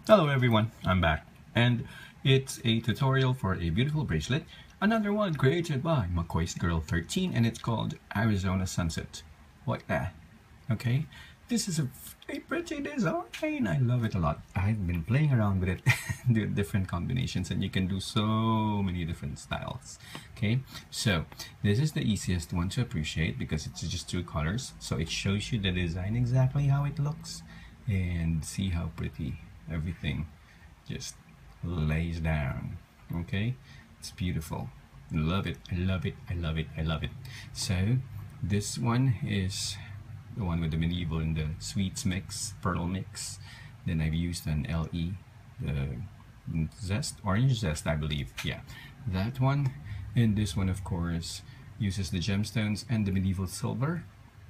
Hello everyone, I'm back, and it's a tutorial for a beautiful bracelet, another one created by McCoy's Girl 13, and it's called Arizona Sunset. Like that, okay? This is a pretty design, I love it a lot. I've been playing around with it, do different combinations, and you can do so many different styles, okay? So, this is the easiest one to appreciate because it's just two colors, so it shows you the design exactly how it looks, and see how pretty everything just lays down. Okay, it's beautiful. Love it, I love it, I love it, I love it. So this one is the one with the medieval and the sweets mix, pearl mix. Then I've used an LE, the zest, orange zest, I believe. Yeah, that one. And this one, of course, uses the gemstones and the medieval silver.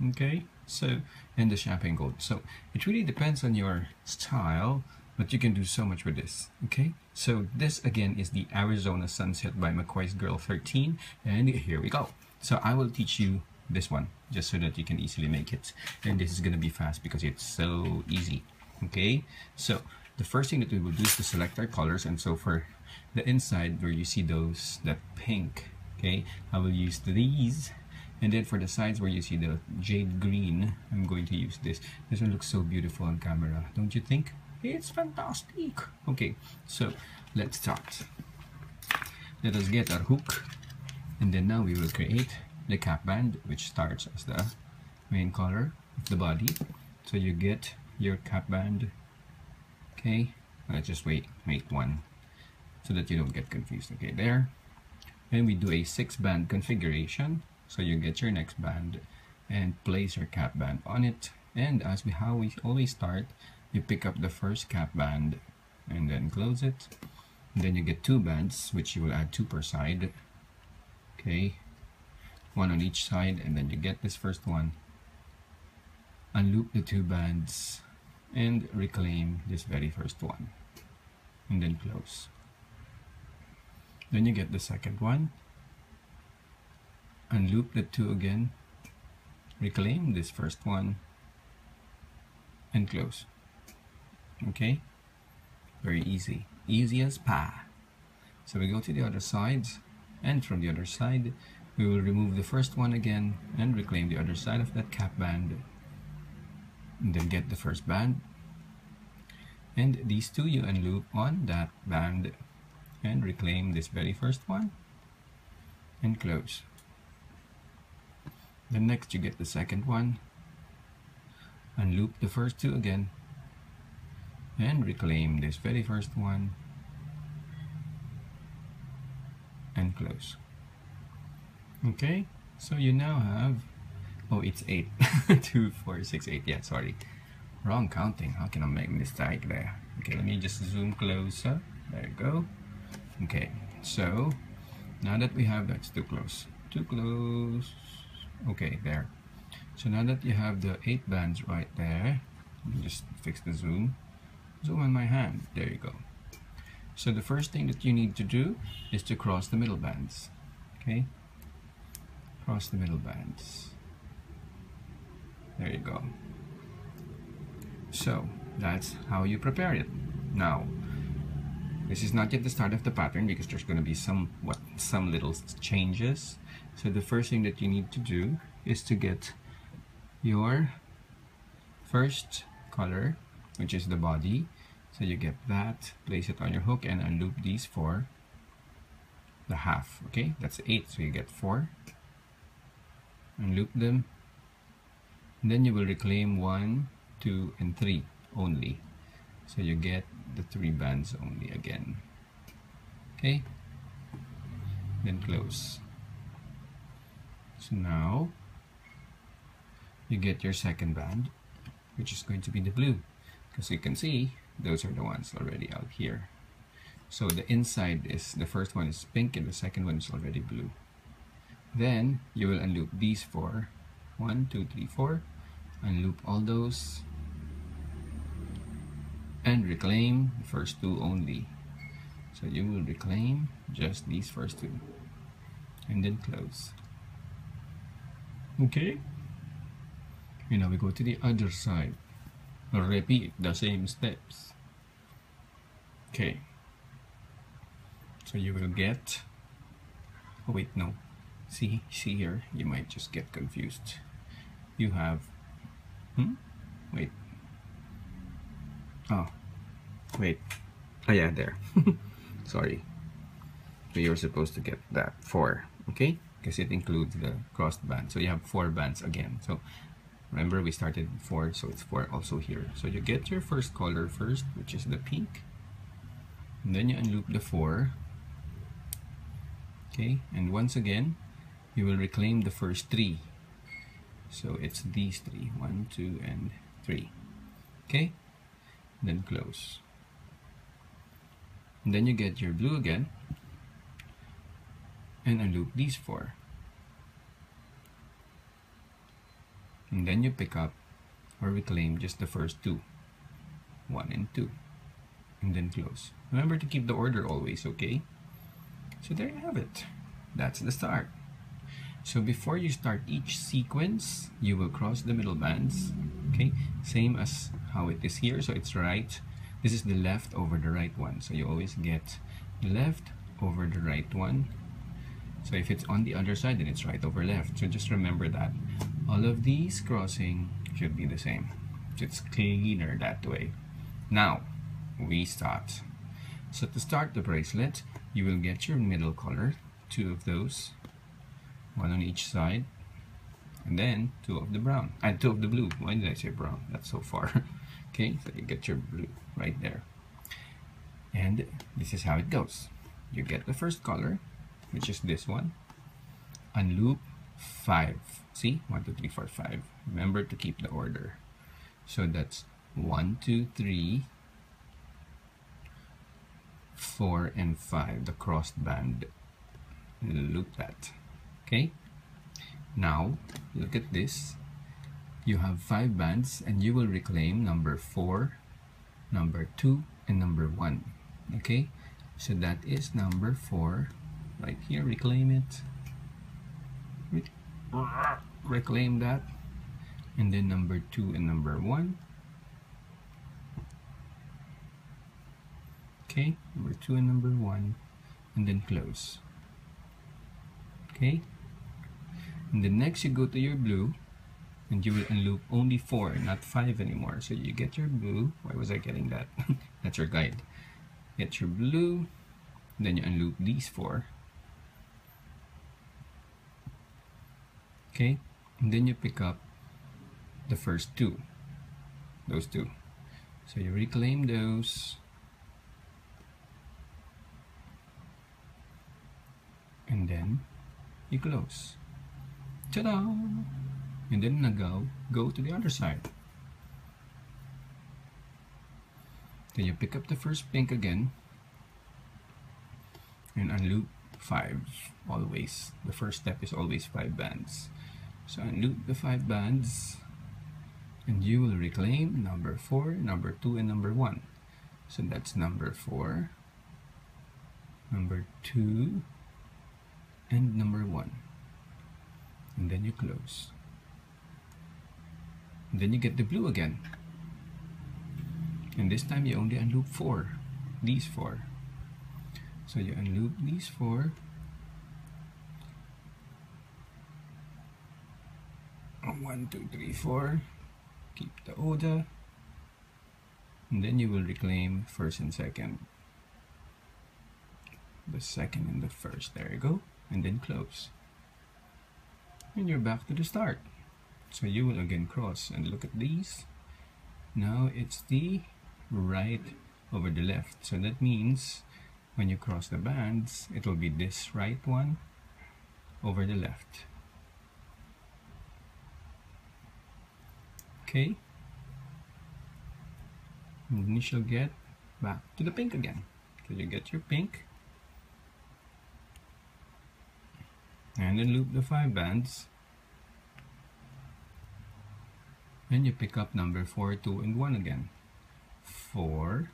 Okay, so, and the champagne gold. So it really depends on your style, but you can do so much with this. Okay, so this again is the Arizona Sunset by McCoy's Girl 13, and here we go. So I will teach you this one just so that you can easily make it, and this is gonna be fast because it's so easy. Okay, so the first thing that we will do is to select our colors, and so for the inside where you see those, that pink, okay, I will use these. And then for the sides where you see the jade green, I'm going to use this. This one looks so beautiful on camera, don't you think? It's fantastic. Okay, so let's start. Let us get our hook, and then now we will create the cap band, which starts as the main color of the body. So you get your cap band. Okay, let's just make one so that you don't get confused. Okay, there. And we do a 6-band configuration. So you get your next band and place your cap band on it, and how we always start, you pick up the first cap band and then close it, and then you get 2 bands, which you will add 2 per side. Okay, 1 on each side, and then you get this first one, unloop the 2 bands and reclaim this very first one, and then close. Then you get the second one, unloop the 2 again, reclaim this first one, and close. Okay, very easy, easy as pie. So we go to the other side, and from the other side we will remove the first one again and reclaim the other side of that cap band, and then get the first band, and these 2 you unloop on that band and reclaim this very first one and close. Then next you get the second one, unloop the first 2 again and reclaim this very first one and close. Okay, so you now have, oh, it's 8 2 4 6 8, yeah, sorry, wrong counting. How can I make a mistake there? Okay, let me just zoom closer. There you go. Okay, so now that we have, that's too close, okay, there. So now that you have the 8 bands right there, let me just fix the zoom on my hand. There you go. So the first thing that you need to do is to cross the middle bands. Okay, cross the middle bands. There you go. So that's how you prepare it. Now, this is not yet the start of the pattern because there's going to be some little changes. So the first thing that you need to do is to get your first color, which is the body. So you get that, place it on your hook, and unloop these 4, the half. Okay, that's 8, so you get 4, unloop them, and then you will reclaim 1, 2, and 3 only. So you get the 3 bands only again. Okay, then close. So now you get your second band, which is going to be the blue, because you can see those are the ones already out here. So the inside is, the first one is pink and the second one is already blue. Then you will unloop these 4, 1 2 3 4, unloop all those and reclaim the first 2 only. So you will reclaim just these first 2 and then close. Okay, and now we go to the other side, repeat the same steps. Okay. So you will get, oh wait, no. See here, you might just get confused. You have, wait. Oh, wait. Oh yeah, there. Sorry. So you're supposed to get that 4, okay? Because it includes the crossed band. So you have 4 bands again. So remember we started with 4, so it's 4 also here. So you get your first color first, which is the pink. And then you unloop the 4. Okay, and once again, you will reclaim the first 3. So it's these 3, 1, 2, and 3. Okay, then close. And then you get your blue again, and unloop these 4. And then you pick up or reclaim just the first 2, 1 and 2, and then close. Remember to keep the order always, okay? So there you have it. That's the start. So before you start each sequence, you will cross the middle bands, okay? Same as how it is here. So it's right. This is the left over the right one. So you always get the left over the right one. So if it's on the other side, then it's right over left. So just remember that. All of these crossing should be the same. So it's cleaner that way. Now, we start. So to start the bracelet, you will get your middle color, 2 of those, 1 on each side, and then 2 of the brown, and 2 of the blue. Why did I say brown? That's so far. Okay, so you get your blue right there. And this is how it goes. You get the first color, which is this one, unloop 5. See, 1, 2, 3, 4, 5. Remember to keep the order. So that's 1, 2, 3, 4, and 5, the crossed band. Loop that. Okay, now look at this. You have 5 bands, and you will reclaim number 4, number 2, and number 1. Okay, so that is number 4 right here. Reclaim it. Reclaim that, and then number 2 and number 1. Okay, number 2 and number 1, and then close. Okay, and then next you go to your blue, and you will unloop only 4, not 5 anymore. So you get your blue. Why was I getting that? That's your guide. Get your blue, then you unloop these 4. Okay, and then you pick up the first 2, those 2. So you reclaim those, and then you close. Ta-da! And then go to the other side. Then you pick up the first pink again and unloop 5. Always, the first step is always 5 bands. So unloop the 5 bands, and you will reclaim number 4, number 2, and number 1. So that's number 4, number 2, and number 1. And then you close. And then you get the blue again. And this time you only unloop 4, these 4. So you unloop these 4. 1, 2, 3, 4. Keep the Oda. And then you will reclaim first and second. The second and the first. There you go. And then close. And you're back to the start. So you will again cross, and look at these. Now it's the right over the left. So that means when you cross the bands, it will be this right one over the left. Okay. And then you shall get back to the pink again. So you get your pink, and then loop the 5 bands, and you pick up number 4, 2, and 1 again. 4,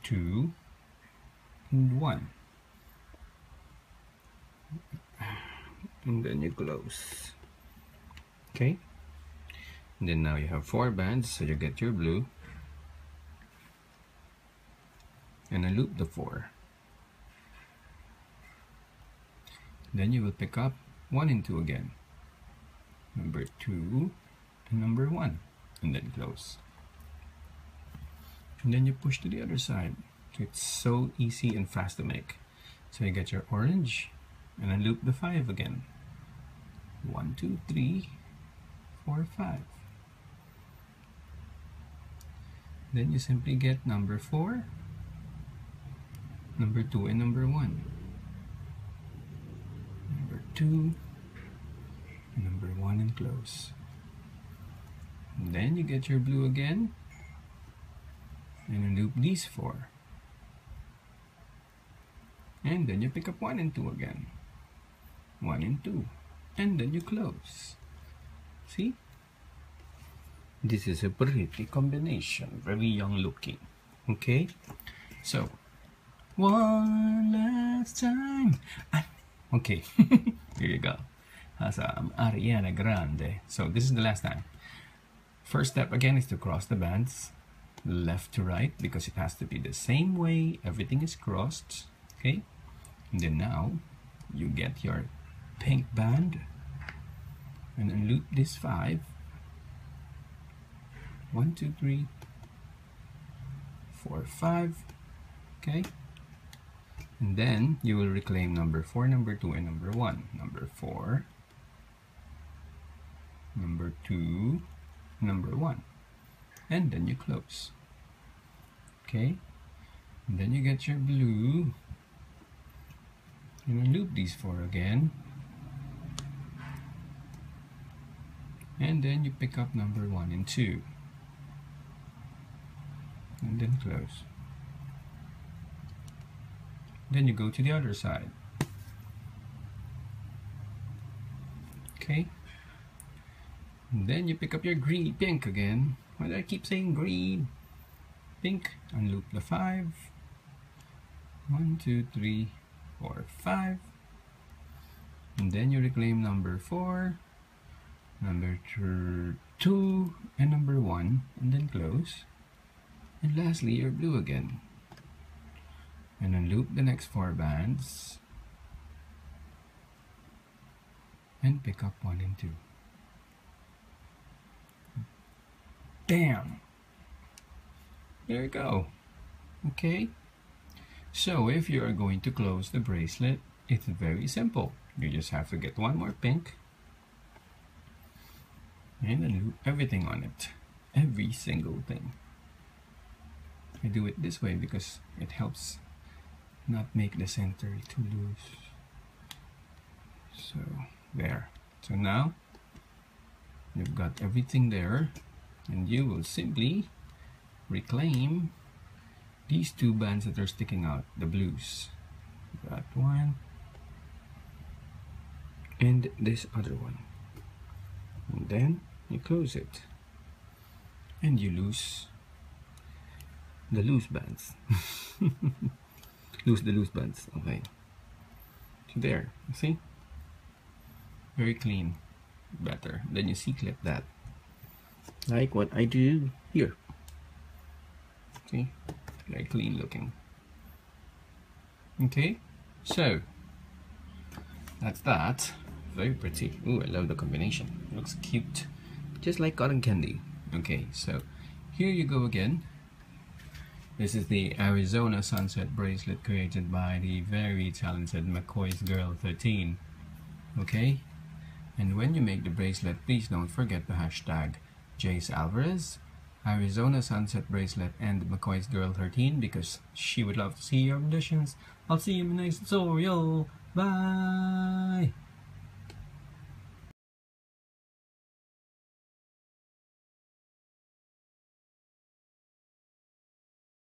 2, and 1. And then you close. Okay, and then now you have 4 bands, so you get your blue, and then loop the 4. Then you will pick up 1 and 2 again. Number 2 and number 1, and then close. And then you push to the other side. So it's so easy and fast to make. So you get your orange, and then loop the 5 again. 1, 2, 3, 4, 5. Then you simply get number 4, number 2, and number 1. Number 2, and number 1, and close. And then you get your blue again, and then loop these 4. And then you pick up 1 and 2 again. 1 and 2. And then you close. See? This is a pretty combination. Very young looking. Okay? So, one last time. Okay. Here you go. As Ariana Grande. So, this is the last time. First step again is to cross the bands left to right, because it has to be the same way everything is crossed. Okay? And then now you get your pink band, and then loop this 5. 1, 2, 3, 4, 5. Okay? And then you will reclaim number 4, number 2, and number 1. Number 4, number 2, number 1. And then you close. Okay? And then you get your blue, and then loop these 4 again. And then you pick up number 1 and 2. And then close. Then you go to the other side. Okay? And then you pick up your green, pink again. Why do I keep saying green? Pink, and loop the 5. 1, 2, 3, 4, 5. And then you reclaim number 4, number 2, and number 1, and then close. And lastly, your blue again. And then loop the next 4 bands. And pick up 1 and 2. Bam! There you go. Okay? So if you are going to close the bracelet, it's very simple. You just have to get 1 more pink. And then loop everything on it. Every single thing. I do it this way because it helps not make the center too loose. So there. So now you've got everything there, and you will simply reclaim these 2 bands that are sticking out, the blues. That one and this other one. And then you close it, and you lose the loose bands. Lose the loose bands. Okay. So there, you see? Very clean. Better. Then you C-clip that. Like what I do here. See? Very clean looking. Okay? So, that's that. Very pretty. Ooh, I love the combination. It looks cute. Just like cotton candy. Okay, so here you go again. This is the Arizona Sunset bracelet created by the very talented McCoy's Girl 13. Okay? And when you make the bracelet, please don't forget the hashtag Jace Alvarez, Arizona Sunset bracelet, and McCoy's Girl 13, because she would love to see your auditions. I'll see you in the next tutorial. Bye!